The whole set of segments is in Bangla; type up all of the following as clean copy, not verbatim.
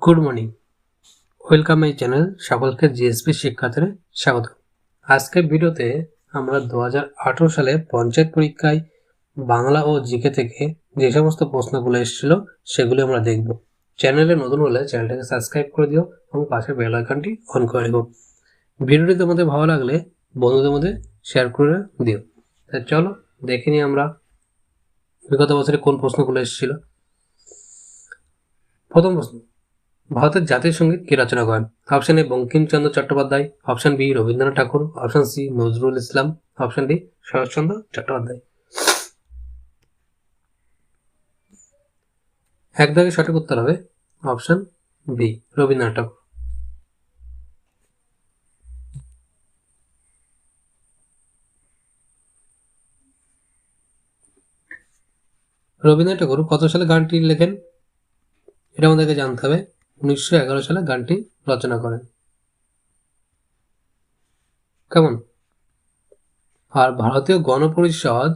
Good morning, welcome my channel. সকলকে জিএসপি শিক্ষার্থীরা স্বাগত। আজকের ভিডিওতে আমরা 2018 সালে পঞ্চায়েত পরীক্ষায় বাংলা ও জিকে থেকে যে সমস্ত প্রশ্নগুলো এসেছিল সেগুলো আমরা দেখব। চ্যানেলে নতুন হলে চ্যানেলটাকে সাবস্ক্রাইব করে দিও এবং পাশে বেল আইকনটি অন করে রেখো। ভিডিওটি তোমাদের ভালো লাগলে বন্ধুদের মধ্যে শেয়ার করে দিও। তাই চলো দেখে নিই আমরা বিগত বছরে কোন প্রশ্নগুলো এসেছিল। প্রথম প্রশ্ন, ভারতের জাতীয় সঙ্গীত কে রচনা করেন? Option A Bankimchandra Chattopadhyay, option B Rabindranath Tagore, option C Nazrul Islam, option D Saratchandra Chattopadhyay. এক দাগে সঠিক উত্তর হবে অপশন বি রবীন্দ্রনাথ ঠাকুর। রবীন্দ্রনাথ ঠাকুর কত সালে গানটি লেখেন? এটা আমাদেরকে জানতে হবে। 1911 সালে গানটি রচনা করেন। কেমন? আর ভারতীয় গণপরিষদ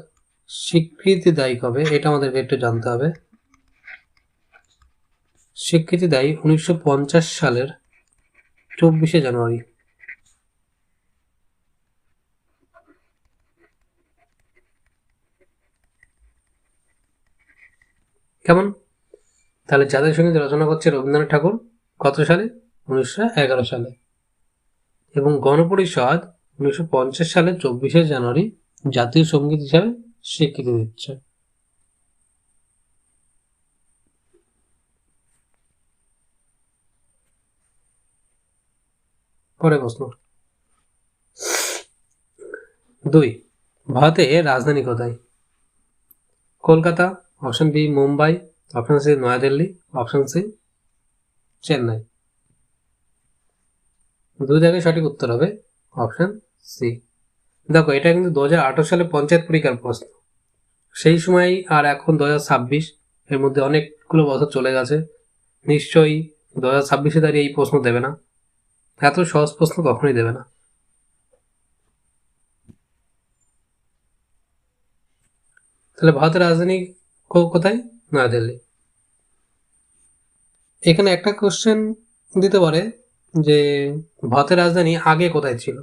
স্বীকৃতি দেয় কবে? এটা আমাদেরকে একটু জানতে হবে। স্বীকৃতি দেয় 1950 সালের 24শে জানুয়ারি। কেমন? তাহলে জাতীয় সঙ্গীত রচনা করছে রবীন্দ্রনাথ ঠাকুর কত সালে? 1911 সালে। এবং গণপরিষদ 1950 সালের 24শে জানুয়ারি জাতীয় সঙ্গীত হিসাবে স্বীকৃতি দিচ্ছে। পরে প্রশ্ন 2, ভারতের রাজধানী কোথায়? Kolkata, option B Mumbai, option C New Delhi, option C Chennai. 2 জায়গায় সঠিক উত্তর হবে অপশন সি। দেখো, এটা কিন্তু 2018 সালে পঞ্চায়েত পরীক্ষার প্রশ্ন। সেই সময় আর এখন 2026, এর মধ্যে অনেকগুলো বছর চলে গেছে। নিশ্চয়ই 2026-এ দাঁড়িয়ে এই প্রশ্ন দেবে না, এত সহজ প্রশ্ন কখনোই দেবে না। তাহলে ভারতের রাজধানী কোথায়? নয়াদিল্লি। এখানে একটা কোশ্চেন দিতে পারে যে ভারতের রাজধানী আগে কোথায় ছিল?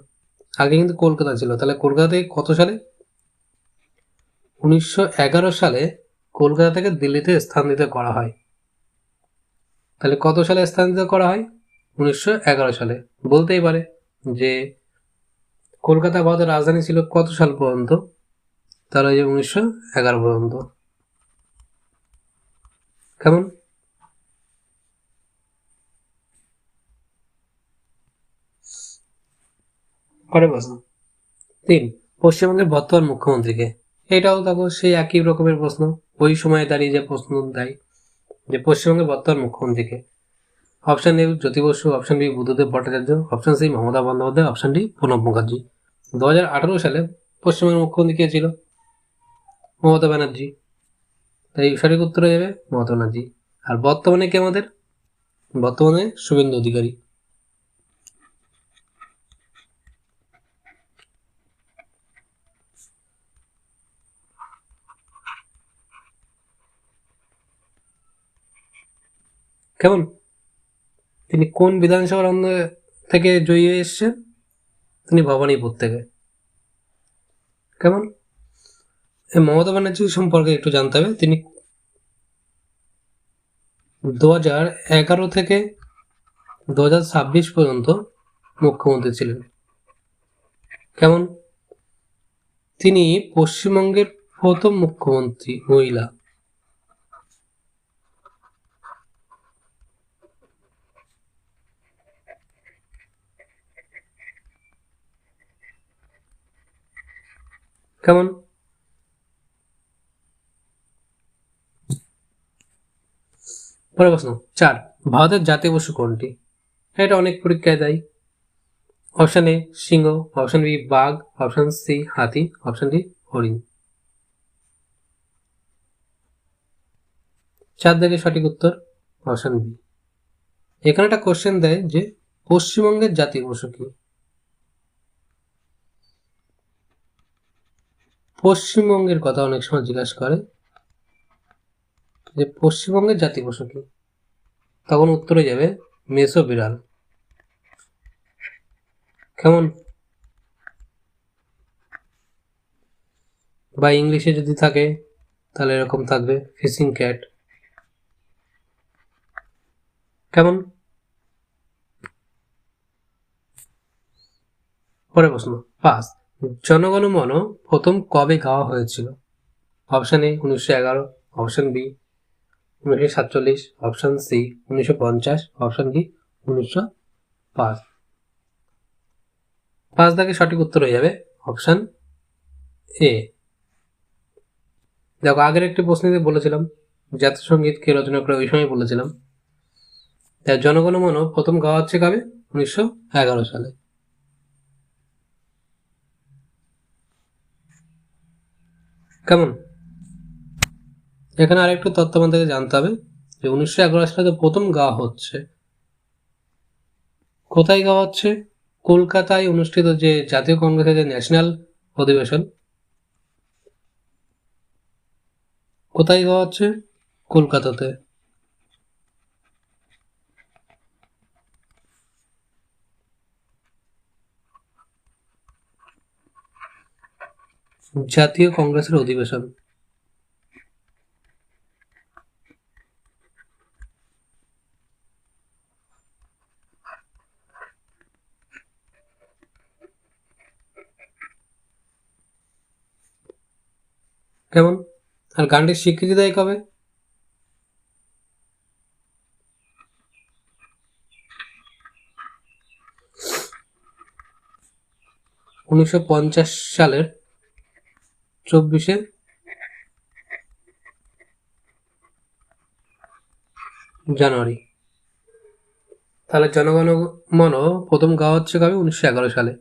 আগে কিন্তু কলকাতা ছিল। তাহলে কলকাতায় কত সালে? 1911 সালে কলকাতা থেকে দিল্লিতে স্থানান্তরিত করা হয়। তাহলে কত সালে স্থানান্তরিত করা হয়? 1911 সালে। বলতেই পারে যে কলকাতা ভারতের রাজধানী ছিল কত সাল পর্যন্ত? তাহলে যে 1911 পর্যন্ত। কেমন? পরে প্রশ্ন 3, পশ্চিমবঙ্গের বর্তমান মুখ্যমন্ত্রীকে? এটাও দেখো সেই একই রকমের প্রশ্ন। ওই সময় দাঁড়িয়ে যে প্রশ্ন দেয় যে পশ্চিমবঙ্গের বর্তমান মুখ্যমন্ত্রীকে। Option A Jyoti Basu, option B Buddhadeb Bhattacharya, option C Mamata Bandyopadhyay, option D Pranab Mukherjee. 2018 সালে পশ্চিমবঙ্গের মুখ্যমন্ত্রী কে ছিল? মমতা ব্যানার্জি। তাই সঠিক উত্তর হয়ে যাবে মমতা ব্যানার্জি। আর বর্তমানে কে আমাদের? বর্তমানে শুভেন্দু অধিকারী। কেমন? তিনি কোন বিধানসভার থেকে জয়ী হয়ে এসছেন? তিনি ভবানীপুর থেকে। কেমন? মমতা ব্যানার্জি সম্পর্কে একটু জানতে হবে। তিনি 2011 থেকে 2026 পর্যন্ত মুখ্যমন্ত্রী ছিলেন। কেমন? তিনি পশ্চিমবঙ্গের প্রথম মুখ্যমন্ত্রী মহিলা। কেমন? পরের প্রশ্ন 4, ভারতের জাতীয় পশু কোনটি? এটা অনেক পরীক্ষায় দেয়। অপশন এ সিংহ, অপশন বি বাঘ, অপশন সি হাতি, অপশন ডি হরিণ। 4 থেকে সঠিক উত্তর অপশন বি। এখানে একটা কোশ্চেন দেয় যে পশ্চিমবঙ্গের জাতীয় পশু কি? পশ্চিমবঙ্গের কথা অনেক সময় জিজ্ঞাসা করে যে পশ্চিমবঙ্গের জাতীয় পশু কি? তখন উত্তর হয়ে যাবে মেসো বিড়াল। কেমন? বা ইংলিশে যদি থাকে তাহলে এরকম থাকবে ফিশিং ক্যাট। কেমন? পরের প্রশ্ন 5, জনগণমন প্রথম কবে গাওয়া হয়েছিল? Option A 1911, option B 1947, option C 1950, option D 1905। 5 দাগে সঠিক উত্তর হয়ে যাবে অপশন এ। দেখো আগের একটি প্রশ্নে বলেছিলাম জাতীয় সঙ্গীত কে রচনা করে, ওই সময় বলেছিলাম জনগণমন প্রথম গাওয়া হচ্ছে কবে? 1911 সালে। কেমন? এখানে আরেকটু তথ্য আমাদেরকে জানতে হবে যে 1911 সালে প্রথম গাওয়া হচ্ছে, কোথায় গাওয়া হচ্ছে? কলকাতায় অনুষ্ঠিত যে জাতীয় কংগ্রেসের যে ন্যাশনাল অধিবেশন, কোথায় গাওয়া হচ্ছে? কলকাতাতে। জাতীয় কংগ্রেসের অধিবেশন। কেমন? আর গানটির স্বীকৃতি দেয় কবে? 1950 সালের 24শে জানুয়ারি। তাহলে জনগণমন প্রথম গাওয়া হচ্ছে কবে? 1911 সালে।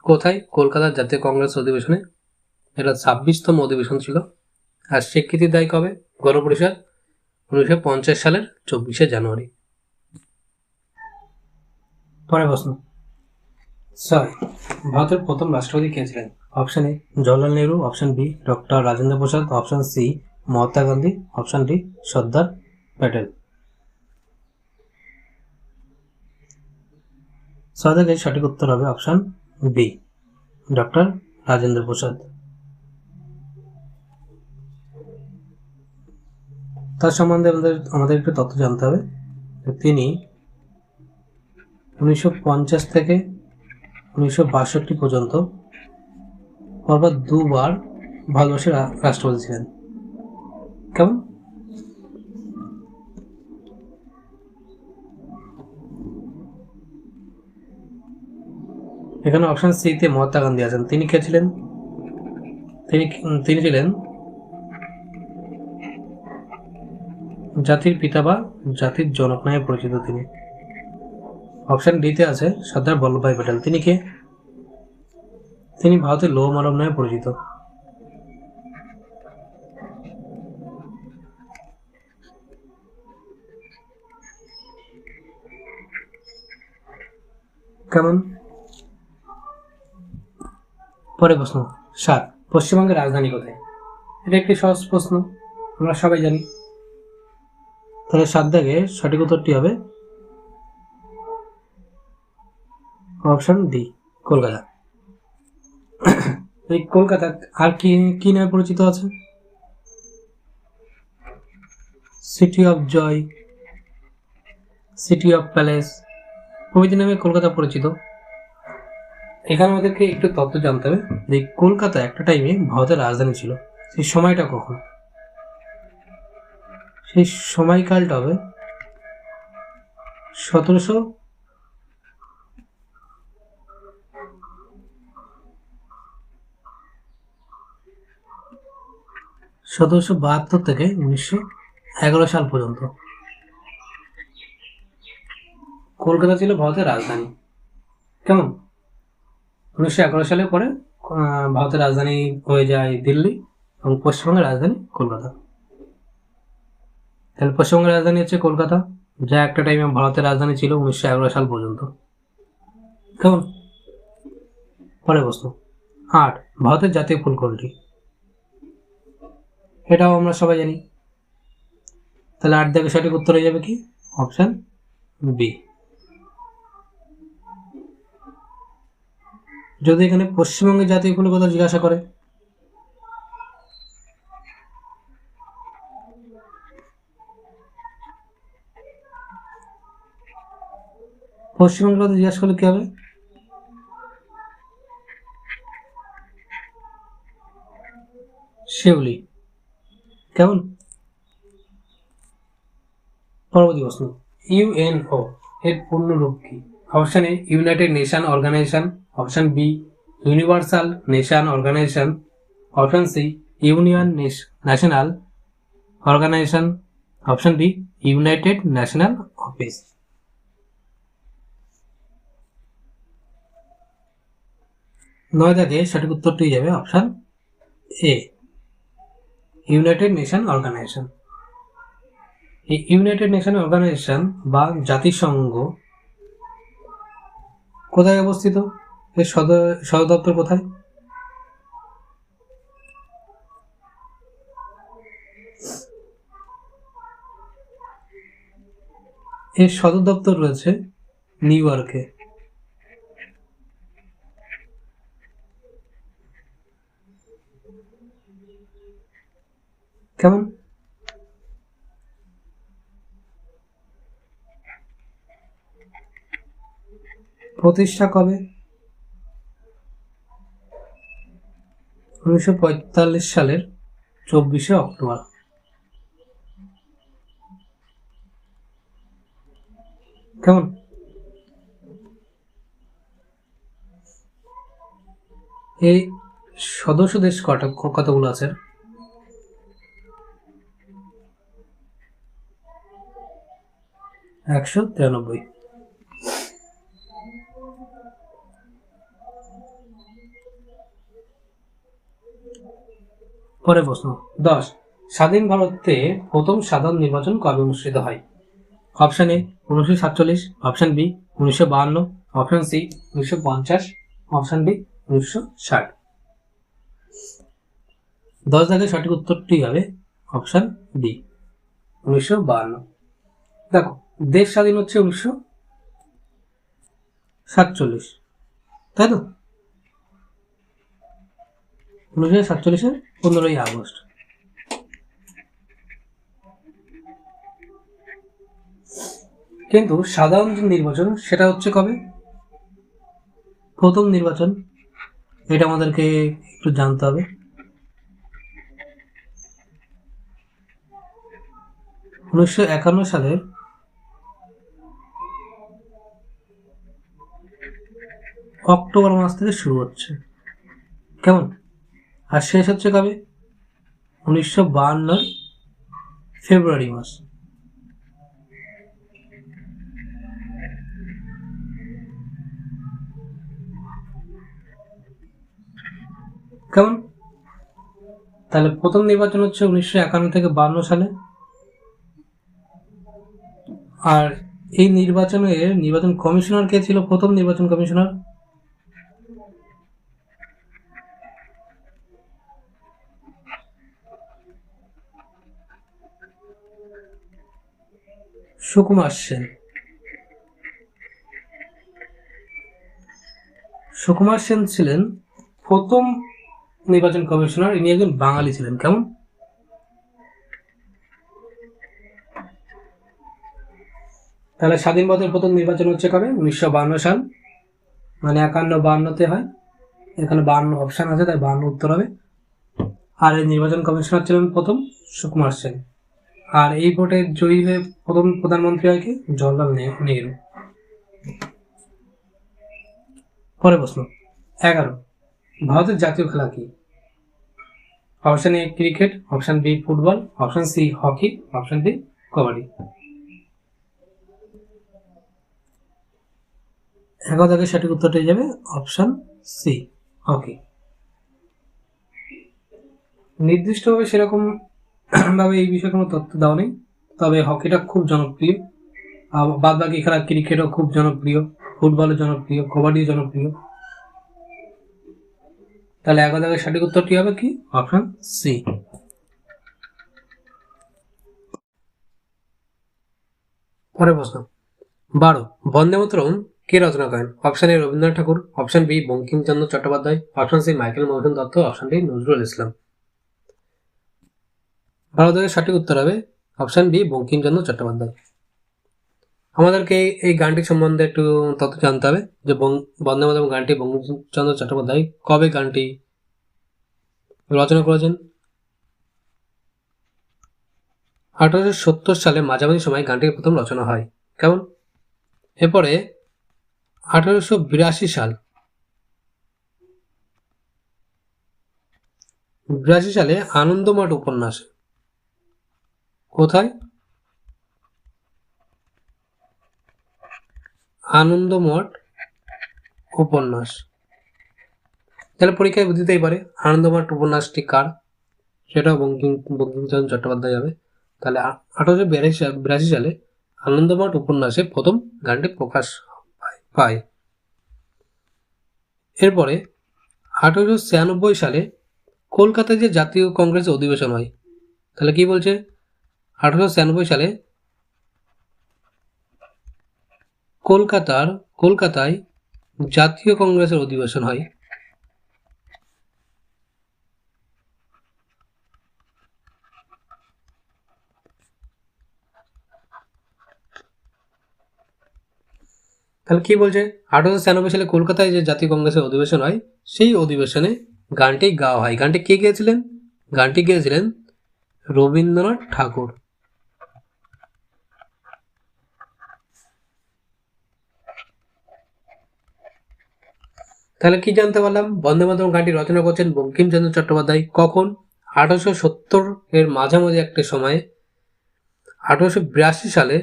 কোথায়? কলকাতার জাতীয় কংগ্রেস অধিবেশনে। এটা 26তম অধিবেশন ছিল। আর স্বীকৃতি দেয় কবে? গণপরিষদ 1950 সালের 24শে জানুয়ারি। পরের প্রশ্ন 6, ভারতের প্রথম রাষ্ট্রপতি কে ছিলেন? Option A Jawaharlal Nehru, option B doctor Rajendra Prasad, option C Mahatma Gandhi, option D Sardar Patel. সহজে সঠিক উত্তর হবে option B doctor Rajendra Prasad. তার সম্বন্ধে আমাদের একটু তথ্য জানতে হবে। তিনি 1950 থেকে 1962 পর্যন্ত পরপর দুবার ভারতবর্ষের রাষ্ট্রপতি ছিলেন। কেমন? এখানে অপশন সি তে মহাত্মা গান্ধী আছেন। তিনি কে ছিলেন? তিনি ছিলেন জাতির পিতা বা জাতির জনক নামে পরিচিত তিনি। অপশন ডি তে আছে সর্দার বল্লভভাই প্যাটেল। তিনি কে? তিনি ভারতের লৌহ মানব নামে পরিচিত। কেমন? পরে প্রশ্ন 7, পশ্চিমবঙ্গের রাজধানী কোথায়? এটা একটি সহজ প্রশ্ন, আমরা সবাই জানি। তাহলে 7 দাগে সঠিক উত্তরটি হবে অপশন ডি কলকাতা। এই কলকাতা আর কি নামে পরিচিত আছে? City of joy, city of palace প্রভৃতি নামে কলকাতা পরিচিত। এখানে আমাদেরকে একটু তথ্য জানতে হবে যে কলকাতা একটা টাইমে ভারতের রাজধানী ছিল। সেই সময়টা কখন? সেই সময়কালটা হবে 1772 থেকে 1911 সাল পর্যন্ত কলকাতা ছিল ভারতের রাজধানী। কেমন? 1911 সালের পরে ভারতের রাজধানী হয়ে যায় দিল্লি এবং পশ্চিমবঙ্গের রাজধানী কলকাতা। তাহলে পশ্চিমবঙ্গের রাজধানী হচ্ছে কলকাতা, যা একটা টাইমে ভারতের রাজধানী ছিল 1911 সাল পর্যন্ত। কেমন? পরে প্রশ্ন 8, ভারতের জাতীয় ফুল কোনটি? এটাও আমরা সবাই জানি। তাহলে 8 দাগে সঠিক উত্তর হয়ে যাবে কি অপশন বি। যদি এখানে পশ্চিমবঙ্গের জাতীয় ফুলের কথা জিজ্ঞাসা করে, পশ্চিমবঙ্গের কথা জিজ্ঞাসা করলে কি হবে? শিউলি। কেমন? পরবর্তী প্রশ্ন, ইউএনও এর পূর্ণ রূপ কি? Option A united nation organisation, option B universal nation organisation, option C union national organisation, option D united national office. নয় দাগে সঠিক উত্তরটি যাবে option A united nation organisation. এই ইউনাইটেড নেশন অর্গানাইজেশন বা জাতিসংঘ কোথায় অবস্থিত? এর সদর দপ্তর কোথায়? এর সদর দপ্তর রয়েছে নিউ ইয়র্কে। কেমন? প্রতিষ্ঠা কবে? 1945 সালের 24শে অক্টোবর। কেমন? এই সদস্য দেশ কতগুলো আছে? একশো 93। পরের প্রশ্ন 10, স্বাধীন ভারতে প্রথম সাধারণ নির্বাচন কবে অনুষ্ঠিত হয়? Option A 1947, option B 1952, option C 1950, option D 1960। 10 দাগের সঠিক উত্তরটি হবে অপশন বি 1952। দেখো, দেশ স্বাধীন হচ্ছে 1947, তাই তো? 1947-এর 15ই আগস্ট। কিন্তু সাধারণ যে নির্বাচন সেটা হচ্ছে কবে? প্রথম নির্বাচন, এটা আমাদেরকে একটু জানতে হবে। 1951 সালের অক্টোবর মাস থেকে শুরু হচ্ছে। কেমন? আর শেষ হচ্ছে কবে? 1952 ফেব্রুয়ারি মাস। কেমন? তাহলে প্রথম নির্বাচন হচ্ছে 1951 থেকে 52 সালে। আর এই নির্বাচনের নির্বাচন কমিশনার কে ছিল? প্রথম নির্বাচন কমিশনার সুকুমার সেন। সুকুমার সেন ছিলেন প্রথম নির্বাচন কমিশনার। ইনি একজন বাঙালি ছিলেন। কেমন? তাহলে স্বাধীন ভারতের প্রথম নির্বাচন হচ্ছে কবে? 1952 সাল, মানে 51-52-তে হয়। এখানে 52 অপশন আছে, তাই 52 উত্তর হবে। আর এই নির্বাচন কমিশনার ছিলেন প্রথম সুকুমার সেন। আর এই ভোটে জয়ী হয়ে প্রথম প্রধানমন্ত্রী হয় কি? জওহরলাল নেহরু। পরের প্রশ্ন 11, ভারতের জাতীয় খেলা কি? Option A cricket, option B football, option C hockey, option D kabaddi. 11 দাগের সঠিক উত্তরটা যাবে অপশন সি হকি। নির্দিষ্টভাবে সেরকম ভাবে এই বিষয়ে কোনো তথ্য দেওয়া নেই, তবে হকিটা খুব জনপ্রিয়। বাদ বাকি খেলা ক্রিকেটও খুব জনপ্রিয়, ফুটবলও জনপ্রিয়, কবাডিও জনপ্রিয়। তাহলে 11 দাগের সঠিক উত্তরটি হবে কি? Option C. পরের প্রশ্ন 12 বন্দে মাতরম কে রচনা করেন? Option A Rabindranath Tagore, option B Bankimchandra Chattopadhyay, option C Michael Madhusudan Dutt, option D Nazrul Islam. ভারতের সঠিক উত্তর হবে অপশন বি বঙ্কিমচন্দ্র চট্টোপাধ্যায়। আমাদেরকে এই গানটির সম্বন্ধে একটু তথ্য জানতে হবে যে বন্দে মাতরম গানটি বঙ্কিমচন্দ্র চট্টোপাধ্যায় কবে গানটি রচনা করেছেন? 1870 সালে মাঝামাঝি সময় গানটির প্রথম রচনা হয়। কেমন? এরপরে 1882 সালে আনন্দমঠ উপন্যাস কোথায়? আনন্দমঠ উপন্যাস, তাহলে পরীক্ষায় দিতেই পারে আনন্দমঠ উপন্যাসটি কার, সেটাও বঙ্কিমচন্দ্র চট্টোপাধ্যায় হবে। তাহলে 1882 সালে আনন্দমঠ উপন্যাসে প্রথম গানটি প্রকাশ পায়। এরপরে 1896 সালে কলকাতায় যে জাতীয় কংগ্রেস অধিবেশন হয়, তাহলে কি বলছে? 1896 সালে কলকাতায় জাতীয় কংগ্রেসের অধিবেশন হয়। তাহলে কি বলছে? 1896 সালে কলকাতায় যে জাতীয় কংগ্রেসের অধিবেশন হয়, সেই অধিবেশনে গানটি গাওয়া হয়। গানটি কে গেয়েছিলেন? গানটি গেয়েছিলেন রবীন্দ্রনাথ ঠাকুর। তাহলে কি জানতে পারলাম? বন্দে মাতরম গানটি রচনা করছেন বঙ্কিমচন্দ্র চট্টোপাধ্যায়। কখন? 1870 এর মাঝামাঝি একটা সময়ে 1882 সালে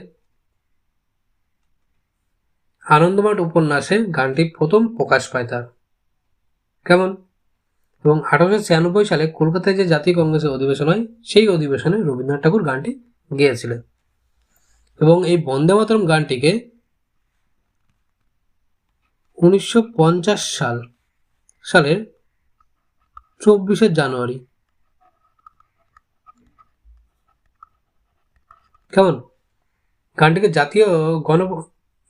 আনন্দমঠ উপন্যাসে গানটি প্রথম প্রকাশ পায় তার। কেমন? এবং 1896 সালে কলকাতায় যে জাতীয় কংগ্রেসের অধিবেশন হয়, সেই অধিবেশনে রবীন্দ্রনাথ ঠাকুর গানটি গেয়েছিলেন। এবং এই বন্দে মাতরম গানটিকে 1950 সালের 24শে জানুয়ারি, কেমন? গানটিকে জাতীয়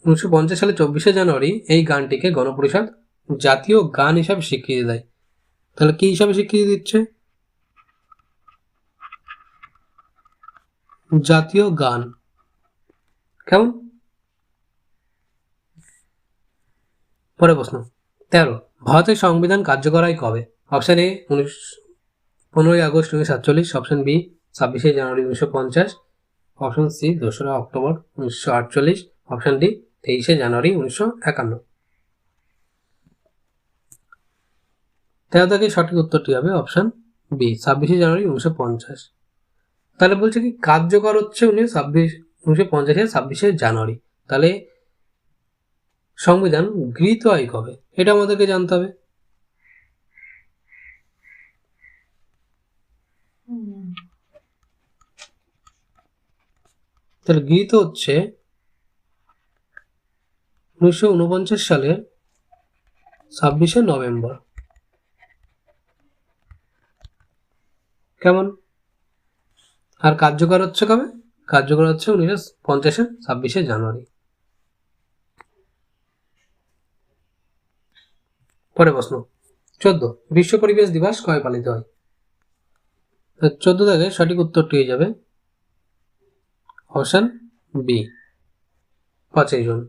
1950 সালে 24শে জানুয়ারি এই গানটিকে গণপরিষদ জাতীয় গান হিসাবে স্বীকৃতি দেয়। তাহলে কি হিসাবে স্বীকৃতি দিচ্ছে? জাতীয় গান। কেমন? পরে প্রশ্ন 13 ভারতের সংবিধান কার্যকর হয় কবে? অপশন এ 15ই আগস্ট 1947, অপশন বি 26শে জানুয়ারি 1950, অপশন সি 2রা অক্টোবর 1948, অপশন ডি 23শে জানুয়ারি 1951। 13 থেকে সঠিক উত্তরটি হবে অপশন বি 26শে জানুয়ারি 1950। তাহলে বলছে কি কার্যকর হচ্ছে 1950-এর 26শে জানুয়ারি। তাহলে সংবিধান গৃহীত হয় কবে? এটা আমাদেরকে জানতে হবে। তাহলে গৃহীত হচ্ছে 1949 সালের 26শে নভেম্বর। কেমন? আর কার্যকর হচ্ছে কবে? কার্যকর হচ্ছে 1950-এর 26শে জানুয়ারি। পরে প্রশ্ন 14 বিশ্ব পরিবেশ দিবস কবে পালিত হয়? 14 থেকে সঠিক উত্তরটি হয়ে যাবে অপশন বি 5ই জুন।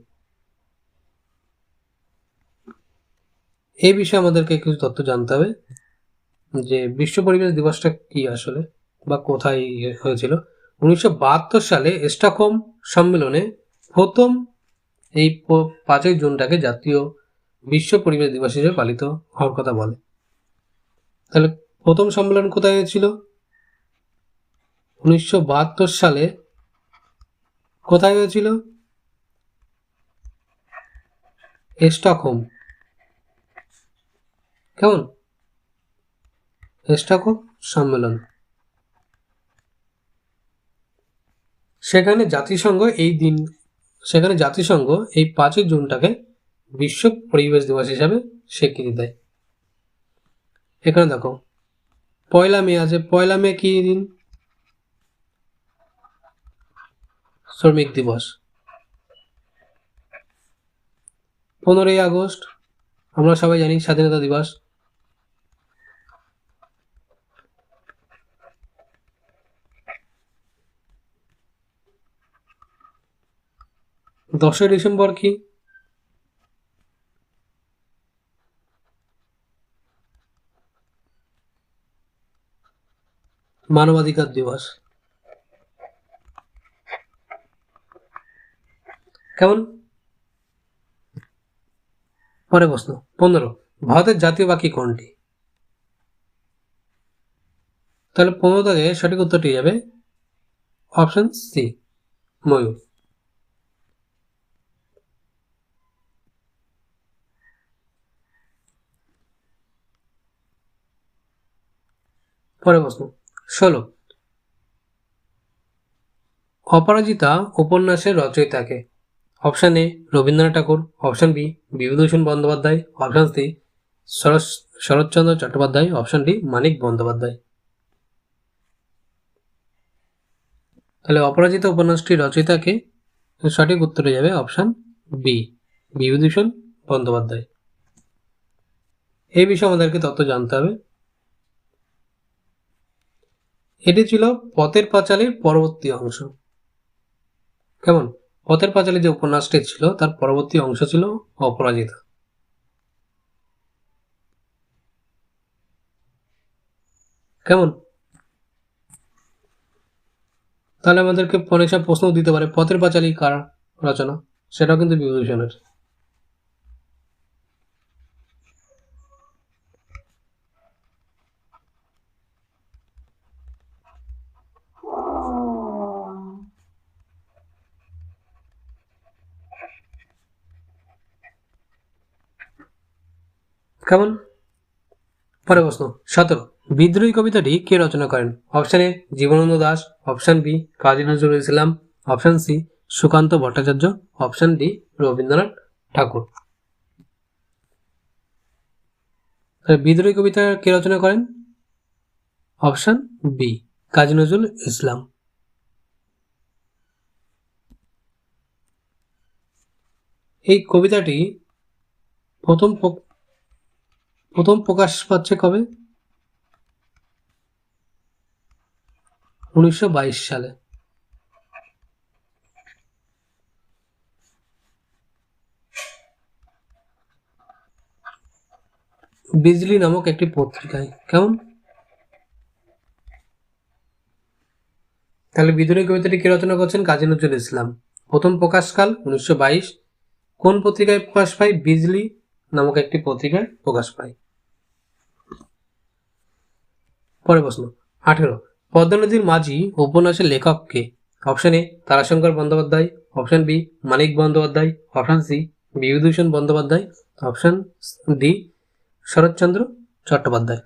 এই বিষয়ে আমাদেরকে কিছু তথ্য জানতে হবে যে বিশ্ব পরিবেশ দিবসটা কি আসলে বা কোথায় হয়েছিল। 1972 সালে স্টকহোম সম্মেলনে প্রথম এই 5ই জুনটাকে জাতীয় বিশ্ব পরিবেশ দিবস হিসেবে পালিত হওয়ার কথা বলে। তাহলে প্রথম সম্মেলন কোথায় হয়েছিল? 1972 সালে কোথায় হয়েছিল? স্টকহোম। কেমন? স্টকহোম সম্মেলন। সেখানে জাতিসংঘ এই 5ই জুনটাকে বিশ্ব পরিবেশ দিবস হিসাবে স্বীকৃতি দেয়। এখানে দেখো 1 মে আছে। 1 মে কি দিন? শ্রমিক দিবস। 15ই আগস্ট আমরা সবাই জানি স্বাধীনতা দিবস। 10ই ডিসেম্বর কি? মানবাধিকার দিবস। কেমন? পরে প্রশ্ন 15, ভারতের জাতীয় পাখি কোনটি? তাহলে 15 থেকে সঠিক উত্তরটি যাবে অপশন সি, ময়ূর। পরে প্রশ্ন 16, অপরাজিতা উপন্যাসের রচয়িতাকে? Option A Rabindranath Tagore, option B Bibhutibhushan Bandyopadhyay, option C Saratchandra Chattopadhyay, option D Manik Bandyopadhyay. তাহলে অপরাজিতা উপন্যাসটির রচয়িতাকে? সঠিক উত্তরে যাবে অপশন বি বিভূতিভূষণ বন্দ্যোপাধ্যায়। এই বিষয়ে আমাদেরকে তথ্য জানতে হবে। এটি ছিল পথের পাঁচালীর পরবর্তী অংশ। কেমন? পথের পাঁচালী যে উপন্যাসটি ছিল তার পরবর্তী অংশ ছিল অপরাজিতা। কেমন? তাহলে আমাদেরকে পরীক্ষা প্রশ্ন দিতে পারে পথের পাঁচালী কার রচনা, সেটাও কিন্তু বিভূতিভূষণের। কেমন? পরে প্রশ্ন 17, বিদ্রোহী কবিতাটি কে রচনা করেন? Option A Jibanananda Das, option B Kazi Nazrul Islam, option C Sukanta Bhattacharya, option D Rabindranath Tagore. Bidrohi কবিতা কে রচনা করেন? Option B Kazi Nazrul Islam. এই কবিতাটি প্রথম প্রকাশ পাচ্ছে কবে? 1922 সালে। বিজলি নামক একটি পত্রিকায়। কেমন? তাহলে বিদ্রোহী কবিতাটি কে রচনা করছেন? কাজী নজরুল ইসলাম। প্রথম প্রকাশকাল 1922। কোন পত্রিকায় প্রকাশ পায়? বিজলি নামক একটি পত্রিকায় প্রকাশ পায়। পরে প্রশ্ন 18, পদ্মা নদীর মাঝি উপন্যাসের লেখক কে? Option A Tarashankar Bandyopadhyay, option B Manik Bandyopadhyay, option C Bibhutibhushan Bandyopadhyay, option D Saratchandra Chattopadhyay.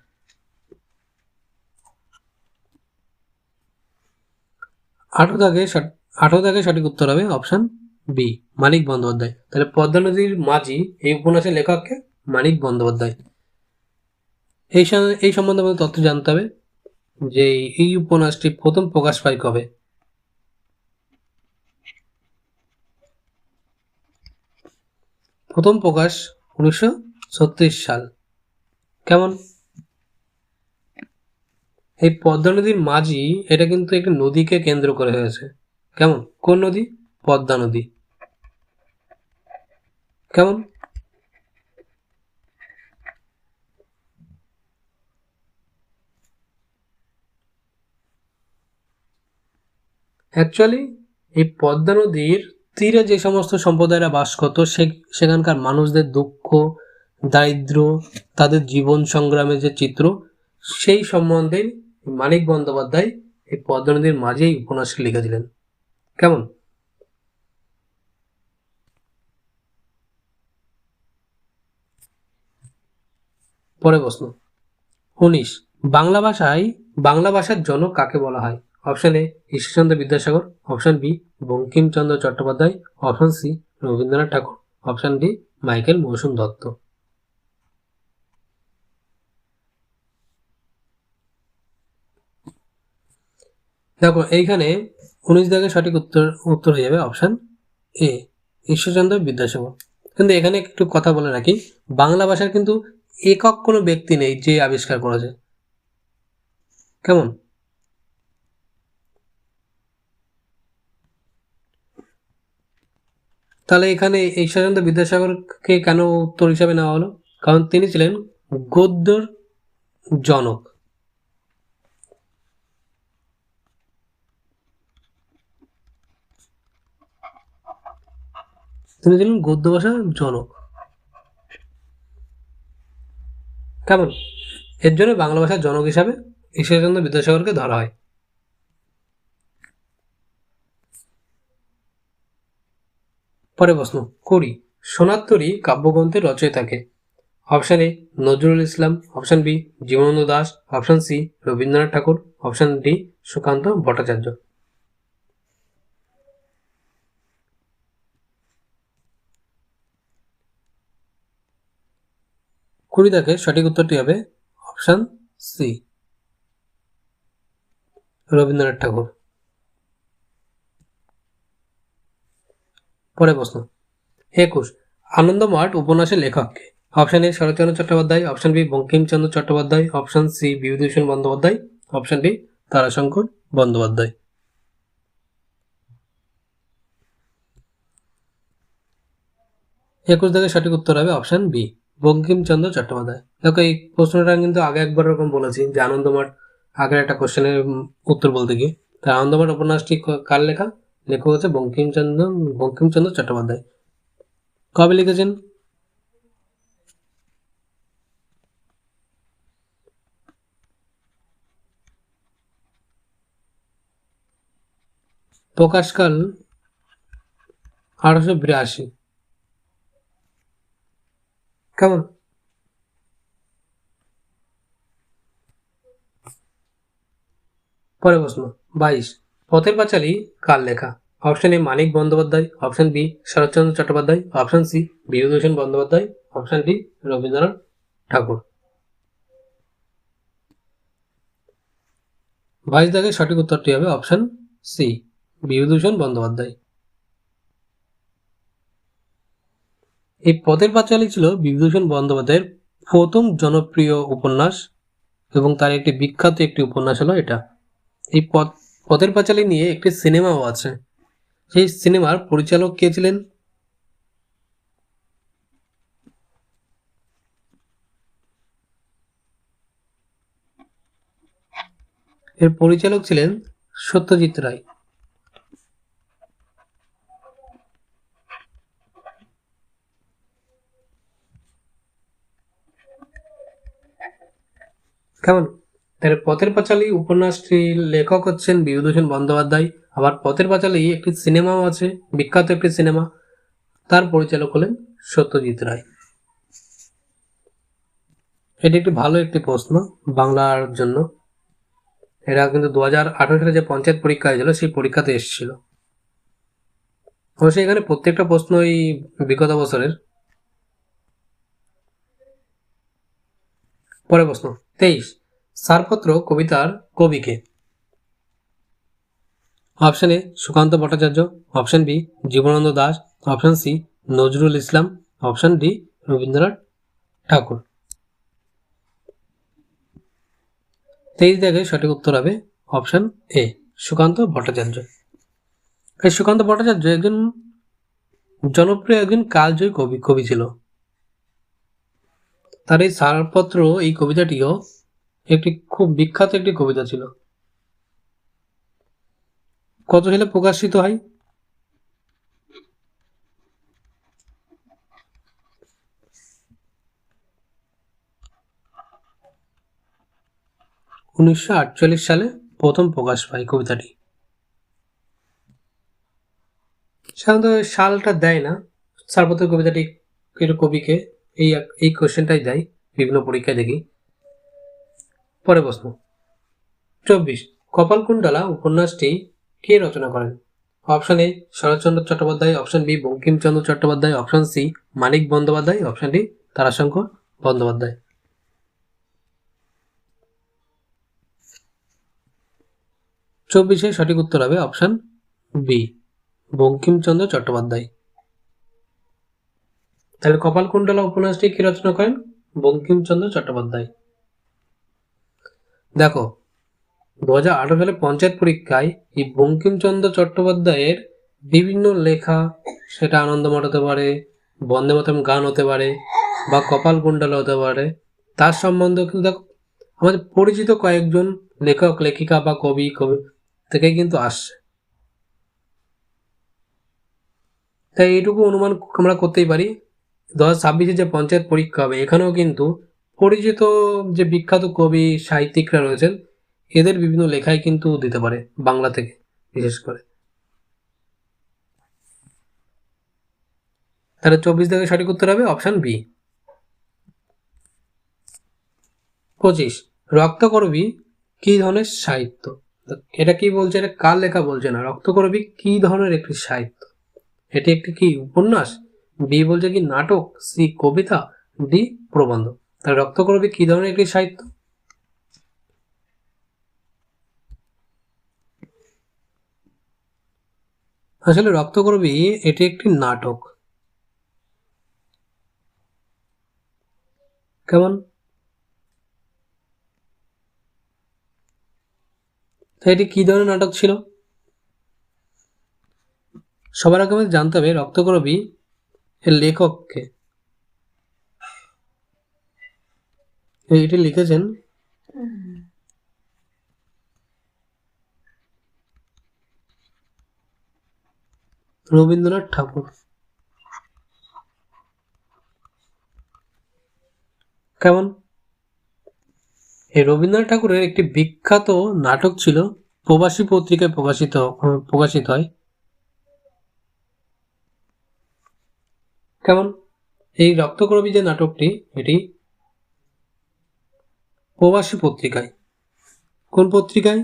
18 থেকে সঠিক উত্তর হবে অপশন বি মানিক বন্দ্যোপাধ্যায়। তাহলে পদ্মা নদীর মাঝি এই উপন্যাসের লেখককে? মানিক বন্দ্যোপাধ্যায়। এই সম্বন্ধে আমাদের তথ্য জানতে হবে যে এই উপন্যাসটি প্রথম প্রকাশ পায় কবে। প্রথম প্রকাশ 1936 সাল। কেমন? এই পদ্মা নদীর মাঝি এটা কিন্তু একটি নদীকে কেন্দ্র করে হয়েছে। কেমন? কোন নদী? পদ্মা নদী। কেমন? অ্যাকচুয়ালি এই পদ্মা নদীর তীরে যে সমস্ত সম্প্রদায়রা বাস করত সেখানকার মানুষদের দুঃখ, দারিদ্র, তাদের জীবন সংগ্রামের যে চিত্র, সেই সম্বন্ধে মানিক বন্দ্যোপাধ্যায় এই পদ্মা নদীর মাঝেই উপন্যাসটি লিখেছিলেন। কেমন? পরে প্রশ্ন 19, বাংলা ভাষার জনক কাকে বলা হয়? Option A Ishwarchandra Vidyasagar, option B Bankimchandra Chattopadhyay, option C Rabindranath Tagore, option D Michael Madhusudan Dutta. দেখো এইখানে 19 থেকে সঠিক উত্তর হয়ে যাবে অপশন এ ঈশ্বরচন্দ্র বিদ্যাসাগর। কিন্তু এখানে একটু কথা বলে রাখি, বাংলা ভাষার কিন্তু একক কোনো ব্যক্তি নেই যে আবিষ্কার করেছে। কেমন? তাহলে এখানে ঈশ্বরচন্দ্র বিদ্যাসাগরকে কেন উত্তর হিসাবে নেওয়া হলো? কারণ তিনি ছিলেন গদ্যের জনক। তিনি ছিলেন গদ্য ভাষার জনক। কেমন? এর জন্য বাংলা ভাষার জনক হিসাবে ঈশ্বরচন্দ্র বিদ্যাসাগরকে ধরা হয়। পরে প্রশ্ন, কুড়ি, সোনার কাব্যগ্রন্থের রচয়িতাকে? Option A Nazrul Islam, option B Jibanananda Das, option C Rabindranath Tagore, option D Sukanta Bhattacharya. কুড়ি দাগে সঠিক উত্তরটি হবে অপশন সি রবীন্দ্রনাথ ঠাকুর। পরে প্রশ্ন, 21, আনন্দমঠ উপন্যাসের লেখককে? Option A Saratchandra Chattopadhyay, option B Bankimchandra Chattopadhyay, option C Bibhutibhushan Bandyopadhyay, option D Tarashankar Bandyopadhyay. 21 দাগের সঠিক উত্তর হবে অপশন বি বঙ্কিমচন্দ্র চট্টোপাধ্যায়। দেখো এই প্রশ্নটা কিন্তু আগে একবার এরকম বলেছি যে আনন্দমঠ, আগের একটা কোশ্চেনের উত্তর বলতে গিয়ে, তাই আনন্দমঠ উপন্যাসটি কার লেখা? লেখক হচ্ছে বঙ্কিমচন্দ্র চট্টোপাধ্যায়। কবে লিখেছেন? প্রকাশকাল 1882। কেমন? পরে প্রশ্ন, 22, পথের পাঁচালী কার লেখা? Option A Manik Bandyopadhyay, option B Saratchandra Chattopadhyay, option C Bibhutibhushan Bandyopadhyay, option D Rabindranath Tagore. 22 দাগের সঠিক উত্তরটি হবে অপশন সি বিভূতিভূষণ বন্দ্যোপাধ্যায়। এই পথের পাঁচালী ছিল বিভূতিভূষণ বন্দ্যোপাধ্যায়ের প্রথম জনপ্রিয় উপন্যাস এবং তার একটি বিখ্যাত একটি উপন্যাস হলো এটা। এই পথের পাঁচালী নিয়ে একটি সিনেমাও আছে। সেই সিনেমার পরিচালক কে ছিলেন? এর পরিচালক ছিলেন সত্যজিৎ রায়। কেমন? তাহলে পথের পাঁচালী উপন্যাসটির লেখক হচ্ছেন বিভূতিভূষণ বন্দ্যোপাধ্যায়। আবার পথের পাঁচালী একটি সিনেমাও আছে, বিখ্যাত একটি সিনেমা, তার পরিচালক হলেন সত্যজিৎ রায়। এটি একটি ভালো একটি প্রশ্ন বাংলার জন্য। এরা কিন্তু 2018 সালে যে পঞ্চায়েত পরীক্ষা হয়েছিল সেই পরীক্ষাতে এসেছিল। অবশ্যই এখানে প্রত্যেকটা প্রশ্নই বিগত বছরের। পরে প্রশ্ন, 23, ছাড়পত্র কবিতার কবিকে? Option A Sukanta Bhattacharya, option B Jibanananda Das, option C Nazrul Islam, option D Rabindranath Tagore. 23 দাগে সঠিক উত্তর হবে অপশন এ সুকান্ত ভট্টাচার্য। এই সুকান্ত ভট্টাচার্য একজন জনপ্রিয় একজন কালজয়ী কবি ছিল। তার এই ছাড়পত্র এই কবিতাটিও একটি খুব বিখ্যাত একটি কবিতা ছিল। কত সালে প্রকাশিত হয়? 1948 সালে প্রথম প্রকাশ পায় কবিতাটি। সাধারণত সালটা দেয় না, ছাড়পত্র কবিতাটি কবিকে এই এই কোশ্চেনটাই দেয় বিভিন্ন পরীক্ষায় দেখি। পরে প্রশ্ন, 24, কপালকুণ্ডলা উপন্যাসটি কে রচনা করেন? Option A Saratchandra Chattopadhyay, option B Bankimchandra Chattopadhyay, option C Manik Bandyopadhyay, option D Tarashankar Bandyopadhyay. 24 সঠিক উত্তর হবে অপশন বি বঙ্কিমচন্দ্র চট্টোপাধ্যায়। তাহলে কপালকুণ্ডলা উপন্যাসটি কি রচনা করেন? বঙ্কিমচন্দ্র চট্টোপাধ্যায়। দেখো 2018 সালে পঞ্চায়েত পরীক্ষায় এই বঙ্কিমচন্দ্র চট্টোপাধ্যায়ের বিভিন্ন লেখা, সেটা আনন্দমঠ হতে পারে, বন্দে মাতরম গান হতে পারে, বা কপালকুণ্ডলা হতে পারে, তার সম্বন্ধে কিন্তু দেখো আমাদের পরিচিত কয়েকজন লেখক লেখিকা বা কবি থেকে কিন্তু আসছে। তাই এইটুকু অনুমান আমরা করতেই পারি 2026 যে পঞ্চায়েত পরীক্ষা হবে, এখানেও কিন্তু পরিচিত যে বিখ্যাত কবি সাহিত্যিকরা রয়েছেন এদের বিভিন্ন লেখাই কিন্তু দিতে পারে, বাংলা থেকে বিশেষ করে। তাহলে 24 থেকে সঠিক উত্তর হবে অপশন বি। 25 রক্তকরবী কি ধরনের সাহিত্য? এটা কি বলছে? এটা কার লেখা বলছে না, রক্তকরবী কি ধরনের একটি সাহিত্য? এটি একটি কি উপন্যাস, বি বলছে কি নাটক, সি কবিতা, ডি প্রবন্ধ। তাহলে রক্তকরবী কি ধরনের একটি সাহিত্য? আসলে রক্তকরবী এটি একটি নাটক। কেমন? এটি কি ধরনের নাটক ছিল? সবার আগে আমাদের জানতে হবে রক্তকরবী এর লেখককে। এটি লিখেছেন রবীন্দ্রনাথ ঠাকুর। কেমন? এই রবীন্দ্রনাথ ঠাকুরের একটি বিখ্যাত নাটক ছিল, প্রবাসী পত্রিকায় প্রকাশিত হয়। কেমন? এই রক্তকরবী যে নাটকটি, এটি প্রবাসী পত্রিকায়। কোন পত্রিকায়?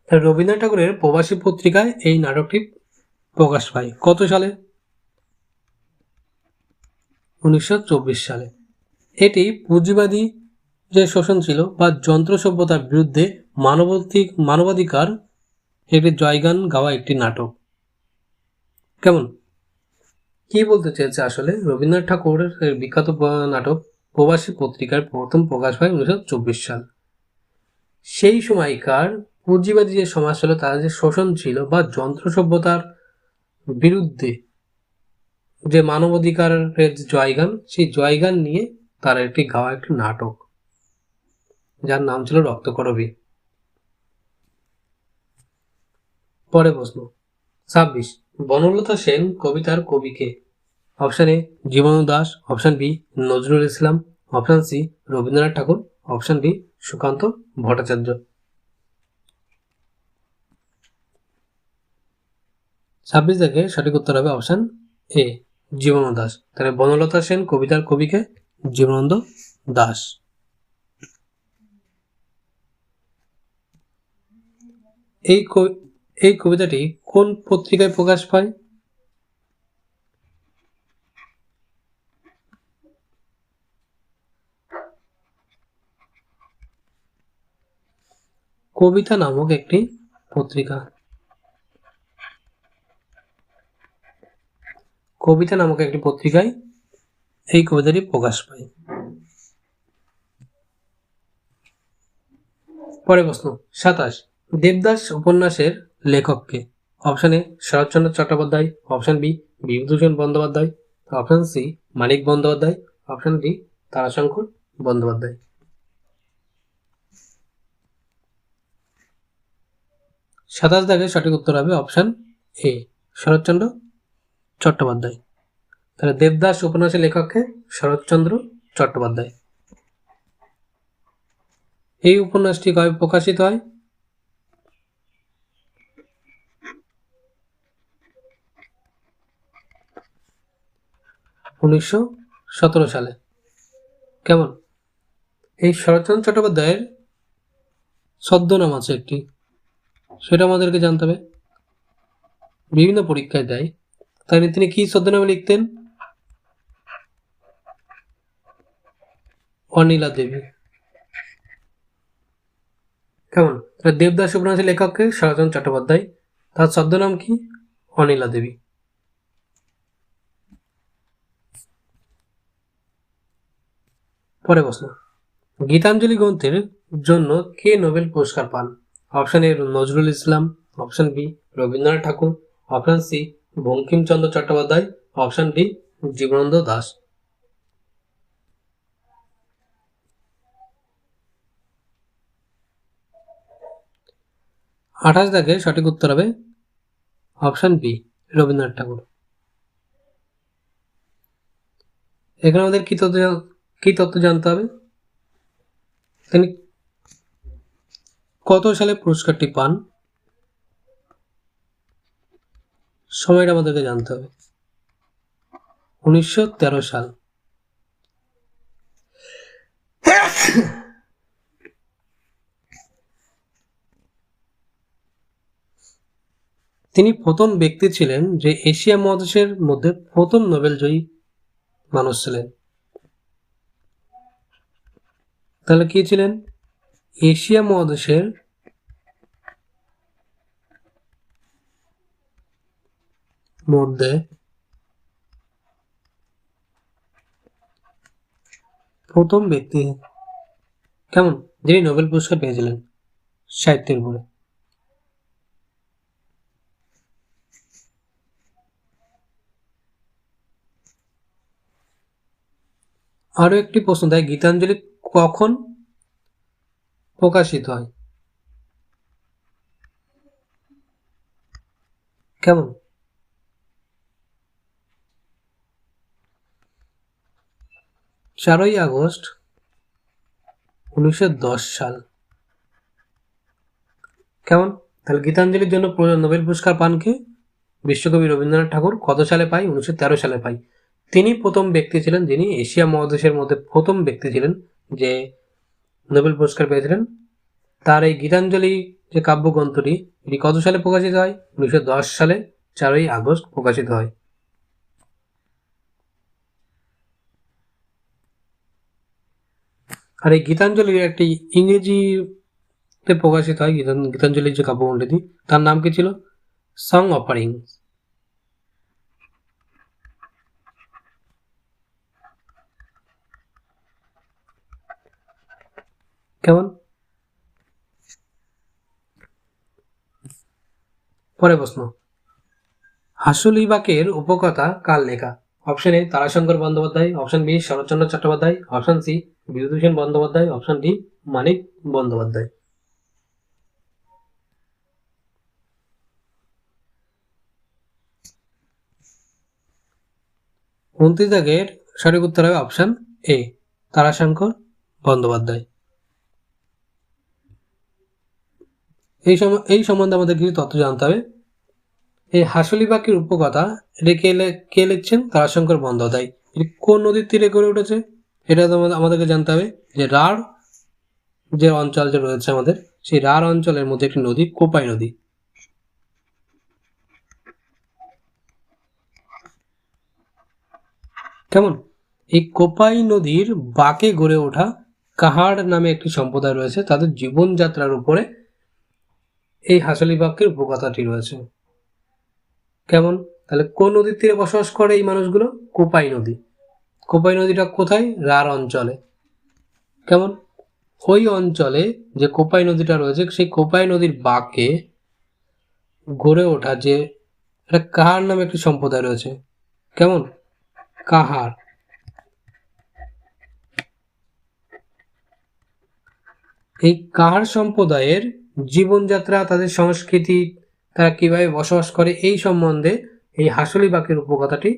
রবীন্দ্রনাথ ঠাকুরের প্রবাসী পত্রিকায় এই নাটকটি প্রকাশ পায় কত সালে? 1924 সালে। এটি পুঁজিবাদী যে শোষণ ছিল বা যন্ত্র সভ্যতার বিরুদ্ধে মানবাধিকার একটি জয়গান গাওয়া একটি নাটক। কেমন? কি বলতে চেয়েছে আসলে? রবীন্দ্রনাথ ঠাকুরের বিখ্যাত নাটক প্রবাসী পত্রিকার প্রথম প্রকাশ হয় 1924 সাল। সেই সময়কার পুঁজিবাদী যে সমাজ ছিল, তার যে শোষণ ছিল বা যন্ত্র সভ্যতার বিরুদ্ধে যে মানবাধিকারের জয়গান, সেই জয়গান নিয়ে তার একটি গাওয়া একটি নাটক, যার নাম ছিল রক্তকরবী। পরে প্রশ্ন 26 বনলতা সেন কবিতার কবিকে? Option A Jibanananda Das, option B Nazrul Islam, option C Rabindranath Tagore, option D Sukanta Bhattacharya. 26 থেকে সঠিক উত্তর হবে অপশন এ জীবনানন্দ দাশ। তাহলে বনলতা সেন কবিতার কবিকে? জীবনানন্দ দাশ। এই কবিতাটি কোন পত্রিকায় প্রকাশ পায়? কবিতা নামক একটি পত্রিকা। কবিতা নামক একটি পত্রিকায় এই কবিতাটি প্রকাশ পায়। পরে প্রশ্ন 27 দেবদাস উপন্যাসের লেখককে? Option A Saratchandra Chattopadhyay, option B Bibhutibhushan Bandyopadhyay, option C Manik Bandyopadhyay, option D Tarashankar Bandyopadhyay. 27 দাগে সঠিক উত্তর হবে অপশন এ শরৎচন্দ্র চট্টোপাধ্যায়। তাহলে দেবদাস উপন্যাসের লেখককে? শরৎচন্দ্র চট্টোপাধ্যায়। এই উপন্যাসটি কবে প্রকাশিত হয়? 19 সালে। কেমন? এই শরৎচন্দ্র চট্টোপাধ্যায়ের ছদ্মনাম আছে একটি, সেটা আমাদেরকে জানতে হবে, বিভিন্ন পরীক্ষায় দেয়। তাই তিনি কি ছদ্মনামে লিখতেন? অনিলা দেবী। কেমন? দেবদাস উপন্যাসের লেখককে শরৎচন্দ্র চট্টোপাধ্যায়, তার ছদ্মনাম কি? অনিলা দেবী। পরে প্রশ্ন, গীতাঞ্জলি গ্রন্থের জন্য কে নোবেল পুরস্কার পান? Option A Nazrul Islam, option B Rabindranath Tagore, option C Bankimchandra Chattopadhyay, option D Jibanananda Das. আঠাশ দাগে সঠিক উত্তর হবে অপশন বি রবীন্দ্রনাথ ঠাকুর। এখানে আমাদের কি তথ্য জানতে হবে? তিনি কত সালে পুরস্কারটি পান, সময়টা আমাদেরকে জানতে হবে। 1913 সাল। তিনি প্রথম ব্যক্তি ছিলেন যে এশিয়া মহাদেশের মধ্যে প্রথম নোবেল জয়ী মানুষ ছিলেন। তাহলে কি ছিলেন? এশিয়া মহাদেশের মধ্যে প্রথম ব্যক্তি, কেমন, যিনি নোবেল পুরস্কার পেয়েছিলেন সাহিত্যের উপরে। আরো একটি প্রশ্ন দেয়, গীতাঞ্জলি কখন প্রকাশিত হয়? কেমন? 4ই আগস্ট 1910 সাল। কেমন? তাহলে গীতাঞ্জলির জন্য নোবেল পুরস্কার পান কে? বিশ্বকবি রবীন্দ্রনাথ ঠাকুর। কত সালে পাই? 1913 সালে পাই। তিনি প্রথম ব্যক্তি ছিলেন যিনি এশিয়া মহাদেশের মধ্যে প্রথম ব্যক্তি ছিলেন যে নোবেল পুরস্কার পেয়েছিলেন। তার এই গীতাঞ্জলি যে কাব্যগ্রন্থটি, এটি কত সালে প্রকাশিত হয়? 1910 সালে 4ই আগস্ট প্রকাশিত হয়। আর এই গীতাঞ্জলির একটি ইংরেজিতে প্রকাশিত হয়, গীতাঞ্জলির যে কাব্যগ্রন্থটি, তার নাম কি ছিল? Song offering. কেমন? পরে প্রশ্ন, হাসুলিবাকের উপকথা কার লেখা? Option A Tarashankar Bandyopadhyay, option B Saratchandra Chattopadhyay, option C Bibhutibhushan Bandyopadhyay, option D Manik Bandyopadhyay. 29 দাগের সঠিক উত্তর হবে অপশন এ তারাশঙ্কর বন্দ্যোপাধ্যায়। এই সম্বন্ধে আমাদের কিছু তথ্য জানতে হবে। এই হাসুলিবাকের উপকথা এটি কে লিখছেন? তারাশঙ্কর বন্দ্যোপাধ্যায়। এটি কোন নদীর তীরে গড়ে উঠেছে? এটা তো আমাদেরকে জানতে হবে যে রাঢ় যে অঞ্চল যে রয়েছে আমাদের, সেই রাঢ় অঞ্চলের মধ্যে একটি নদী কোপাই নদী। কেমন? এই কোপাই নদীর বাঁকে গড়ে ওঠা কাহাড় নামে একটি সম্প্রদায় রয়েছে, তাদের জীবনযাত্রার উপরে এই হাসুলিবাকের উপকথাটি রয়েছে। কেমন? তাহলে কোন নদীর তীরে বসবাস করে এই মানুষগুলো? কোপাই নদী। কোপাই নদীটা কোথায়? রাঢ় অঞ্চলে। কেমন? ওই অঞ্চলে যে কোপাই নদীটা রয়েছে, সেই কোপাই নদীর বাঁকে গড়ে ওঠা যে একটা কাহার নামে একটি সম্প্রদায় রয়েছে। কেমন? কাহার। এই কাহার সম্প্রদায়ের জীবনযাত্রা, তাদের সংস্কৃতি, তারা কিভাবে বসবাস করে, এই সম্বন্ধে এই হাসুলিবাকের উপকথাটি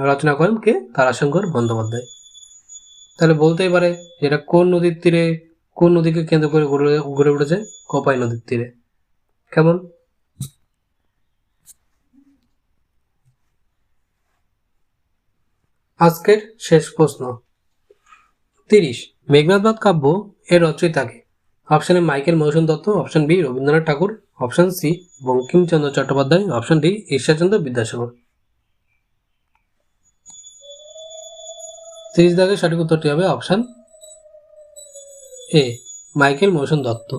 রচনা করেন কে? তারাশঙ্কর বন্দ্যোপাধ্যায়। তাহলে বলতেই পারে যেটা কোন নদীর তীরে, কোন নদীকে কেন্দ্র করে গড়ে উঠেছে? কোপাই নদীর তীরে। কেমন? আজকের শেষ প্রশ্ন 30 মেঘনাদবধ কাব্য এর রচয়িতাকে? Option A Michael Madhusudan Dutt, option B Rabindranath Tagore, option C Bankimchandra Chattopadhyay, option D Ishwarchandra Vidyasagar. 30 দাগের সঠিক উত্তরটি হবে অপশন এ মাইকেল মধুসূদন দত্ত।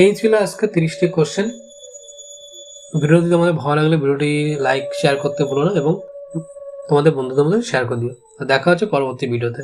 এই ছিল আজকে 30টি কোশ্চেন। ভিডিওটি তোমাদের ভালো লাগলে ভিডিওটি লাইক শেয়ার করতে ভুলো না এবং তোমাদের বন্ধুদের মধ্যে শেয়ার করে দিও। দেখা হচ্ছে পরবর্তী ভিডিওতে।